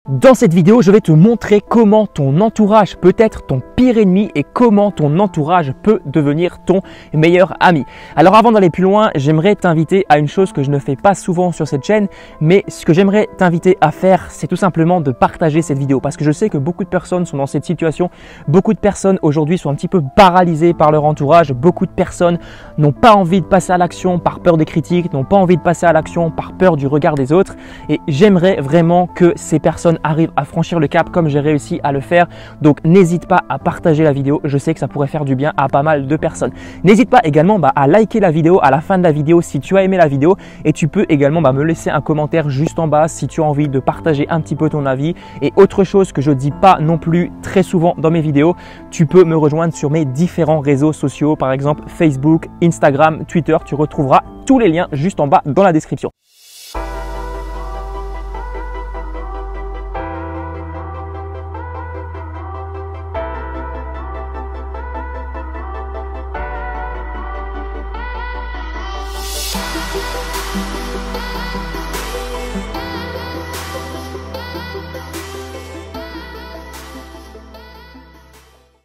Dans cette vidéo, je vais te montrer comment ton entourage peut être ton pire ennemi et comment ton entourage peut devenir ton meilleur ami. Alors avant d'aller plus loin, j'aimerais t'inviter à une chose que je ne fais pas souvent sur cette chaîne, mais ce que j'aimerais t'inviter à faire, c'est tout simplement de partager cette vidéo parce que je sais que beaucoup de personnes sont dans cette situation. Beaucoup de personnes aujourd'hui sont un petit peu paralysées par leur entourage. Beaucoup de personnes n'ont pas envie de passer à l'action par peur des critiques, n'ont pas envie de passer à l'action par peur du regard des autres. Et j'aimerais vraiment que ces personnes arrivent à franchir le cap comme j'ai réussi à le faire. Donc n'hésite pas à partager la vidéo, je sais que ça pourrait faire du bien à pas mal de personnes. N'hésite pas également à liker la vidéo à la fin de la vidéo si tu as aimé la vidéo, et tu peux également me laisser un commentaire juste en bas si tu as envie de partager un petit peu ton avis. Et autre chose que je dis pas non plus très souvent dans mes vidéos, tu peux me rejoindre sur mes différents réseaux sociaux, par exemple Facebook, Instagram, Twitter. Tu retrouveras tous les liens juste en bas dans la description.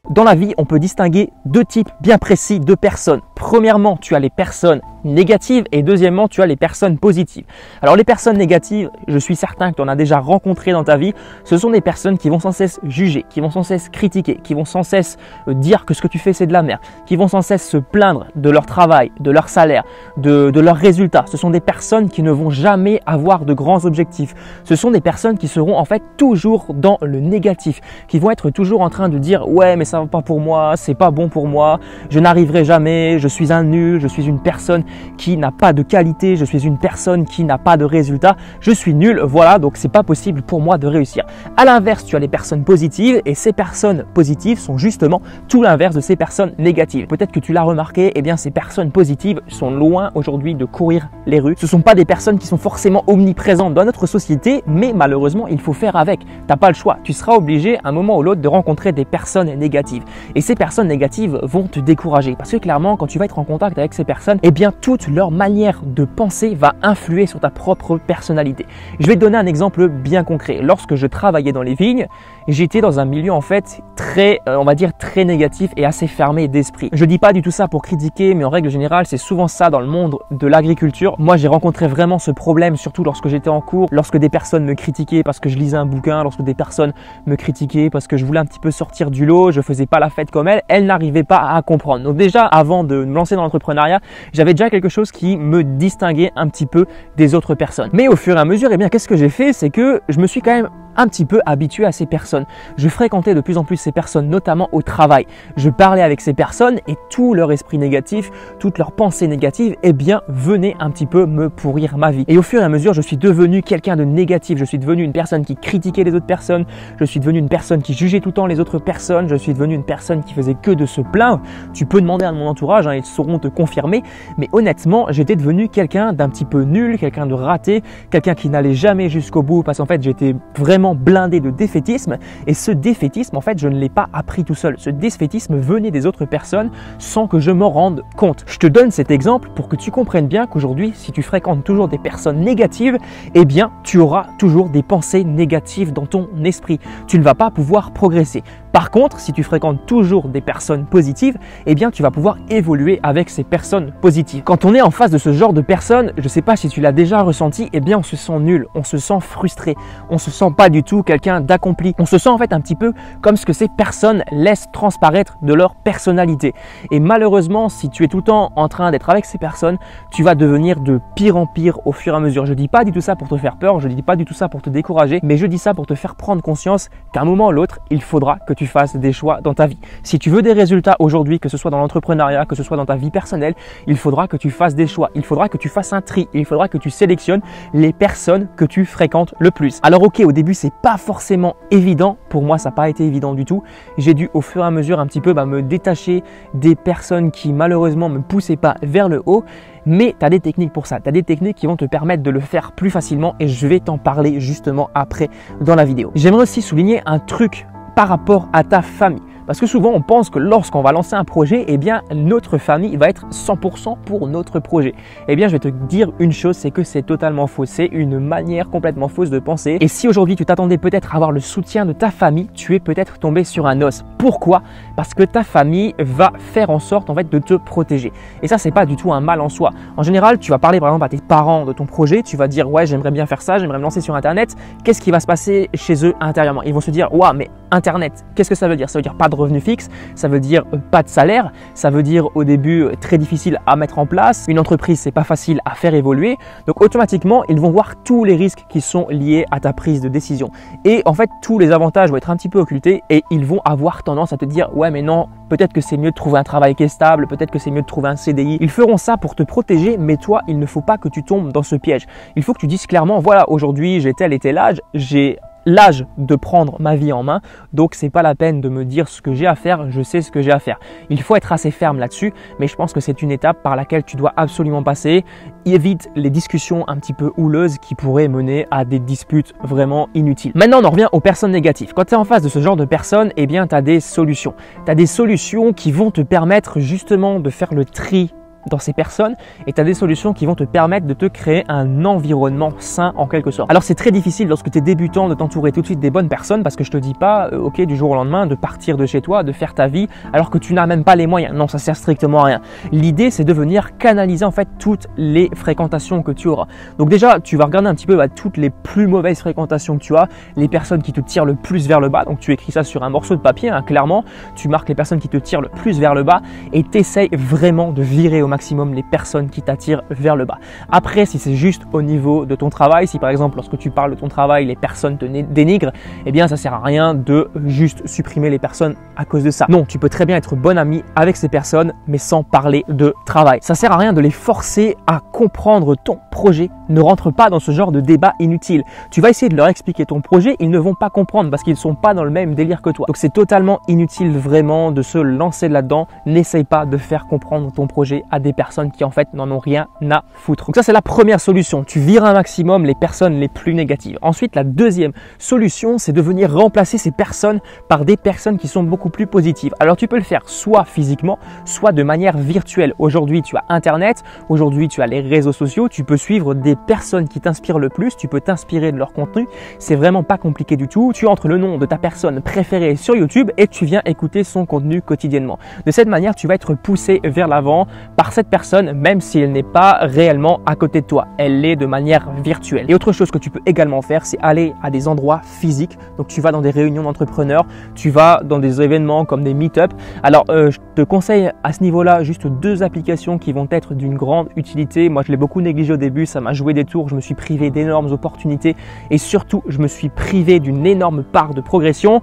Dans la vie, on peut distinguer deux types bien précis de personnes. Premièrement, tu as les personnes négatives et deuxièmement, tu as les personnes positives. Alors les personnes négatives, je suis certain que tu en as déjà rencontré dans ta vie. Ce sont des personnes qui vont sans cesse juger, qui vont sans cesse critiquer, qui vont sans cesse dire que ce que tu fais c'est de la merde, qui vont sans cesse se plaindre de leur travail, de leur salaire, de leurs résultats. Ce sont des personnes qui ne vont jamais avoir de grands objectifs. Ce sont des personnes qui seront en fait toujours dans le négatif, qui vont être toujours en train de dire « ouais mais ça va pas pour moi, c'est pas bon pour moi, je n'arriverai jamais, je suis un nul, je suis une personne qui n'a pas de qualité, je suis une personne qui n'a pas de résultats, je suis nul, voilà, donc c'est pas possible pour moi de réussir. » À l'inverse, tu as les personnes positives et ces personnes positives sont justement tout l'inverse de ces personnes négatives. Peut-être que tu l'as remarqué, eh bien ces personnes positives sont loin aujourd'hui de courir les rues. Ce ne sont pas des personnes qui sont forcément omniprésentes dans notre société, mais malheureusement il faut faire avec. T'as pas le choix, tu seras obligé à un moment ou l'autre de rencontrer des personnes négatives. Et ces personnes négatives vont te décourager parce que clairement quand tu vas être en contact avec ces personnes, eh bien toute leur manière de penser va influer sur ta propre personnalité. Je vais te donner un exemple bien concret. Lorsque je travaillais dans les vignes, j'étais dans un milieu en fait très, on va dire très négatif et assez fermé d'esprit. Je dis pas du tout ça pour critiquer, mais en règle générale, c'est souvent ça dans le monde de l'agriculture. Moi, j'ai rencontré vraiment ce problème, surtout lorsque j'étais en cours, lorsque des personnes me critiquaient parce que je lisais un bouquin, lorsque des personnes me critiquaient parce que je voulais un petit peu sortir du lot, je faisais pas la fête comme elles n'arrivaient pas à comprendre. Donc déjà, avant de me lancer dans l'entrepreneuriat, j'avais déjà quelque chose qui me distinguait un petit peu des autres personnes. Mais au fur et à mesure, eh bien, qu'est-ce que j'ai fait? C'est que je me suis quand même un petit peu habitué à ces personnes. Je fréquentais de plus en plus ces personnes, notamment au travail. Je parlais avec ces personnes et tout leur esprit négatif, toutes leurs pensées négatives, eh bien, venaient un petit peu me pourrir ma vie. Et au fur et à mesure, je suis devenu quelqu'un de négatif. Je suis devenu une personne qui critiquait les autres personnes. Je suis devenu une personne qui jugeait tout le temps les autres personnes. Je suis devenu une personne qui faisait que de se plaindre. Tu peux demander à mon entourage, ils sauront te confirmer. Mais honnêtement, j'étais devenu quelqu'un d'un petit peu nul, quelqu'un de raté, quelqu'un qui n'allait jamais jusqu'au bout parce qu'en fait, j'étais vraiment blindé de défaitisme. Et ce défaitisme, en fait, je ne l'ai pas appris tout seul. Ce défaitisme venait des autres personnes sans que je m'en rende compte. Je te donne cet exemple pour que tu comprennes bien qu'aujourd'hui, si tu fréquentes toujours des personnes négatives, eh bien, tu auras toujours des pensées négatives dans ton esprit. Tu ne vas pas pouvoir progresser. Par contre, si tu fréquentes toujours des personnes positives, eh bien, tu vas pouvoir évoluer avec ces personnes positives. Quand on est en face de ce genre de personnes, je ne sais pas si tu l'as déjà ressenti, eh bien, on se sent nul, on se sent frustré, on se sent pas du tout quelqu'un d'accompli. On se sent en fait un petit peu comme ce que ces personnes laissent transparaître de leur personnalité. Et malheureusement, si tu es tout le temps en train d'être avec ces personnes, tu vas devenir de pire en pire au fur et à mesure. Je dis pas du tout ça pour te faire peur, je dis pas du tout ça pour te décourager, mais je dis ça pour te faire prendre conscience qu'à un moment ou l'autre, il faudra que tu fasses des choix dans ta vie. Si tu veux des résultats aujourd'hui, que ce soit dans l'entrepreneuriat, que ce soit dans ta vie personnelle, il faudra que tu fasses des choix. Il faudra que tu fasses un tri. Il faudra que tu sélectionnes les personnes que tu fréquentes le plus. Alors ok, au début, c'est pas forcément évident. Pour moi, ça n'a pas été évident du tout. J'ai dû au fur et à mesure un petit peu me détacher des personnes qui malheureusement me poussaient pas vers le haut. Mais tu as des techniques pour ça. Tu as des techniques qui vont te permettre de le faire plus facilement et je vais t'en parler justement après dans la vidéo. J'aimerais aussi souligner un truc par rapport à ta famille. Parce que souvent, on pense que lorsqu'on va lancer un projet, eh bien, notre famille va être 100% pour notre projet. Eh bien, je vais te dire une chose, c'est que c'est totalement faux. C'est une manière complètement fausse de penser. Et si aujourd'hui, tu t'attendais peut-être à avoir le soutien de ta famille, tu es peut-être tombé sur un os. Pourquoi? Parce que ta famille va faire en sorte en fait de te protéger. Et ça, c'est pas du tout un mal en soi. En général, tu vas parler par exemple à tes parents de ton projet, tu vas dire ouais, j'aimerais bien faire ça, j'aimerais me lancer sur Internet. Qu'est-ce qui va se passer chez eux intérieurement? Ils vont se dire ouais, mais Internet, qu'est-ce que ça veut dire? Ça veut dire pas de revenu fixe, ça veut dire pas de salaire, ça veut dire au début très difficile à mettre en place, une entreprise c'est pas facile à faire évoluer. Donc automatiquement, ils vont voir tous les risques qui sont liés à ta prise de décision. Et en fait, tous les avantages vont être un petit peu occultés et ils vont avoir tendance à te dire ouais, mais non, peut-être que c'est mieux de trouver un travail qui est stable, peut-être que c'est mieux de trouver un CDI. Ils feront ça pour te protéger, mais toi, il ne faut pas que tu tombes dans ce piège. Il faut que tu dises clairement voilà, aujourd'hui j'ai tel et tel âge, j'ai l'âge de prendre ma vie en main, donc c'est pas la peine de me dire ce que j'ai à faire, je sais ce que j'ai à faire. Il faut être assez ferme là-dessus, mais je pense que c'est une étape par laquelle tu dois absolument passer. Évite les discussions un petit peu houleuses qui pourraient mener à des disputes vraiment inutiles. Maintenant, on en revient aux personnes négatives. Quand tu es en face de ce genre de personnes, eh bien, tu as des solutions. Tu as des solutions qui vont te permettre justement de faire le tri dans ces personnes et tu as des solutions qui vont te permettre de te créer un environnement sain en quelque sorte. Alors c'est très difficile lorsque tu es débutant de t'entourer tout de suite des bonnes personnes parce que je te dis pas ok du jour au lendemain de partir de chez toi, de faire ta vie alors que tu n'as même pas les moyens. Non, ça sert strictement à rien. L'idée c'est de venir canaliser en fait toutes les fréquentations que tu auras. Donc déjà tu vas regarder un petit peu toutes les plus mauvaises fréquentations que tu as, les personnes qui te tirent le plus vers le bas. Donc tu écris ça sur un morceau de papier, hein, clairement, tu marques les personnes qui te tirent le plus vers le bas et tu essayes vraiment de virer au maximum les personnes qui t'attirent vers le bas. Après, si c'est juste au niveau de ton travail, si par exemple lorsque tu parles de ton travail, les personnes te dénigrent, eh bien ça sert à rien de juste supprimer les personnes à cause de ça. Non, tu peux très bien être bon ami avec ces personnes, mais sans parler de travail. Ça sert à rien de les forcer à comprendre ton projet. Ne rentre pas dans ce genre de débat inutile. Tu vas essayer de leur expliquer ton projet, ils ne vont pas comprendre parce qu'ils ne sont pas dans le même délire que toi. Donc c'est totalement inutile vraiment de se lancer là-dedans. N'essaye pas de faire comprendre ton projet à des personnes qui en fait n'en ont rien à foutre. Donc ça c'est la première solution, tu vires un maximum les personnes les plus négatives. Ensuite la deuxième solution c'est de venir remplacer ces personnes par des personnes qui sont beaucoup plus positives. Alors tu peux le faire soit physiquement, soit de manière virtuelle. Aujourd'hui tu as Internet, aujourd'hui tu as les réseaux sociaux, tu peux suivre des personnes qui t'inspirent le plus, tu peux t'inspirer de leur contenu, c'est vraiment pas compliqué du tout. Tu entres le nom de ta personne préférée sur YouTube et tu viens écouter son contenu quotidiennement. De cette manière tu vas être poussé vers l'avant par cette personne même si elle n'est pas réellement à côté de toi, elle l'est de manière virtuelle. Et autre chose que tu peux également faire, c'est aller à des endroits physiques. Donc tu vas dans des réunions d'entrepreneurs, tu vas dans des événements comme des meet-up. Alors je te conseille à ce niveau-là juste deux applications qui vont être d'une grande utilité. Moi je l'ai beaucoup négligé au début, ça m'a joué des tours, je me suis privé d'énormes opportunités et surtout je me suis privé d'une énorme part de progression.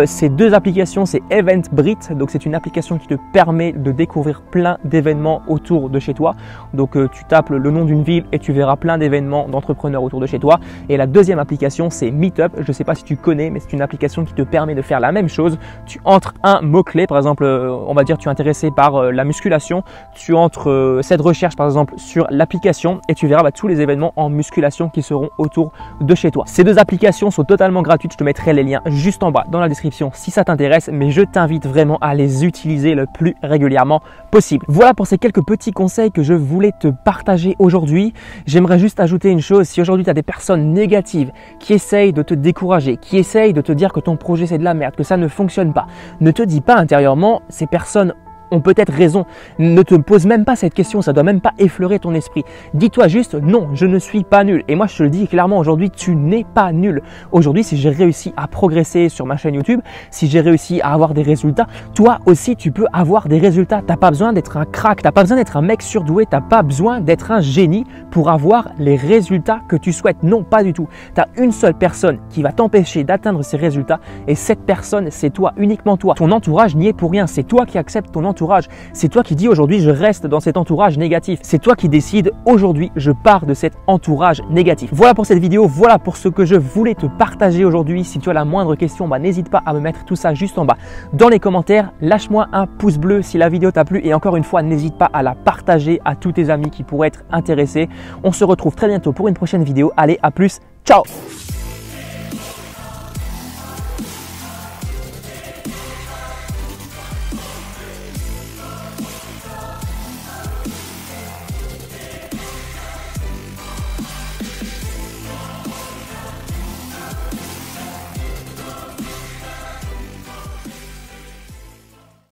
Ces deux applications, c'est Eventbrite, donc c'est une application qui te permet de découvrir plein d'événements autour de chez toi. Donc tu tapes le nom d'une ville et tu verras plein d'événements d'entrepreneurs autour de chez toi. Et la deuxième application c'est Meetup. Je ne sais pas si tu connais, mais c'est une application qui te permet de faire la même chose. Tu entres un mot-clé, par exemple on va dire tu es intéressé par la musculation, tu entres cette recherche par exemple sur l'application et tu verras tous les événements en musculation qui seront autour de chez toi. Ces deux applications sont totalement gratuites, je te mettrai les liens juste en bas dans la description si ça t'intéresse, mais je t'invite vraiment à les utiliser le plus régulièrement possible. Voilà pour ces quelques petits conseils que je voulais te partager aujourd'hui. J'aimerais juste ajouter une chose, si aujourd'hui tu as des personnes négatives qui essayent de te décourager, qui essayent de te dire que ton projet c'est de la merde, que ça ne fonctionne pas, ne te dis pas intérieurement ces personnes ont peut-être raison. Ne te pose même pas cette question, ça doit même pas effleurer ton esprit. Dis-toi juste non, je ne suis pas nul. Et moi je te le dis clairement aujourd'hui, tu n'es pas nul. Aujourd'hui, si j'ai réussi à progresser sur ma chaîne YouTube, si j'ai réussi à avoir des résultats, toi aussi tu peux avoir des résultats. T'as pas besoin d'être un crack, t'as pas besoin d'être un mec surdoué, t'as pas besoin d'être un génie pour avoir les résultats que tu souhaites. Non, pas du tout. Tu as une seule personne qui va t'empêcher d'atteindre ces résultats et cette personne, c'est toi, uniquement toi. Ton entourage n'y est pour rien, c'est toi qui acceptes ton entourage. C'est toi qui dis aujourd'hui je reste dans cet entourage négatif. C'est toi qui décides aujourd'hui je pars de cet entourage négatif. Voilà pour cette vidéo, voilà pour ce que je voulais te partager aujourd'hui. Si tu as la moindre question, n'hésite pas à me mettre tout ça juste en bas dans les commentaires. Lâche-moi un pouce bleu si la vidéo t'a plu et encore une fois n'hésite pas à la partager à tous tes amis qui pourraient être intéressés. On se retrouve très bientôt pour une prochaine vidéo. Allez, à plus, ciao!